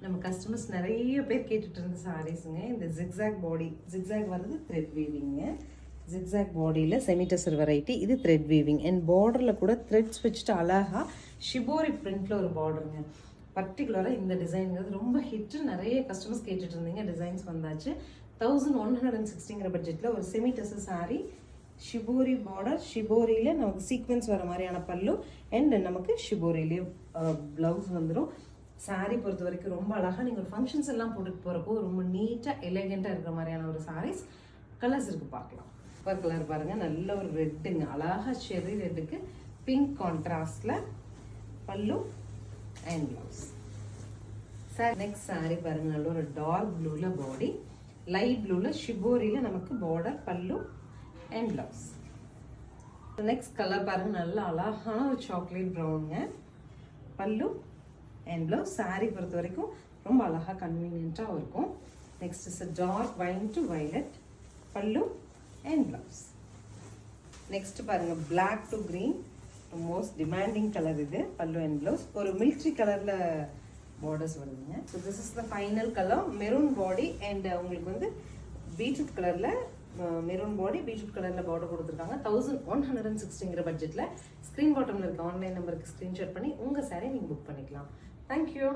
நம்ம கஸ்டமர்ஸ் நிறைய பேர் கேட்டுட்டு இருந்த சாரீஸுங்க. இந்த ஜிக்ஸாக் பாடி, ஜிக்ஸாக் வர்றது த்ரெட் வீவிங்க. ஜிக்ஸாக் பாடியில் செமிடசர் வெரைட்டி, இது த்ரெட் வீவிங் அண்ட் பார்டரில் கூட த்ரெட்ஸ் வச்சுட்டு அழகாக ஷிபோரி பிரிண்டில் ஒரு பார்டருங்க. பர்டிகுலராக இந்த டிசைனுங்கிறது ரொம்ப ஹிட்டு, நிறைய கஸ்டமர்ஸ் கேட்டுட்டு இருந்தீங்க. டிசைன்ஸ் வந்தாச்சு. 1160 பட்ஜெட்டில் ஒரு செமிடசர் சாரீ, ஷிபோரி பார்டர், ஷிபோரியில் நமக்கு சீக்வென்ஸ் வர மாதிரியான பல்லு அண்ட் நமக்கு ஷிபோரியிலே ப்ளவுஸ் வந்துடும். சாரீ பொறுத்த வரைக்கும் ரொம்ப அழகாக நீங்கள் ஃபங்க்ஷன்ஸ் எல்லாம் போட்டுட்டு போகிறப்போ ரொம்ப நீட்டாக எலகெண்ட்டாக இருக்கிற மாதிரியான ஒரு சாரீஸ். கலர்ஸ் இருக்குது பார்க்கலாம். ஒரு கலர் பாருங்கள், நல்ல ஒரு ரெட்டுங்க, அழகாக செர்ரி ரெட்டுக்கு பிங்க் கான்ட்ராஸ்டில் பல்லு and blouse. Sir next sari பாருங்கள், நல்ல ஒரு டார்க் ப்ளூவில் பாடி, லைட் ப்ளூவில் ஷிபோரியில் நமக்கு பார்டர், பல்லு அண்ட் ப்ளவுஸ். நெக்ஸ்ட் கலர் பாருங்கள், நல்ல அழகான ஒரு சாக்லேட் ப்ரௌனுங்க, பல்லு அண்ட் ப்ளவுஸ். சாரீ பொறுத்த வரைக்கும் ரொம்ப அழகாக கன்வீனியண்ட்டாக இருக்கும். Next is dark wine to violet, pallu and blouse. Next பாருங்கள், black to green, most demanding colour இது, பல்லு அண்ட் ப்ளவுஸ். ஒரு மிலிட்ரி கலரில் பார்டர்ஸ் வருதுங்க. So this is the final colour, maroon body and உங்களுக்கு வந்து பீட்ரூட் கலரில் மெரூன் பாடி, பீட்ரூட் கலரில் border கொடுத்துருக்காங்க. 1160 பட்ஜெட்டில். ஸ்க்ரீன் பாட்டமில் இருக்க ஆன்லைன் நம்பருக்கு ஸ்க்ரீன்ஷாட் பண்ணி உங்கள் சாரீ நீங்கள் புக் பண்ணிக்கலாம். தேங்க்யூ.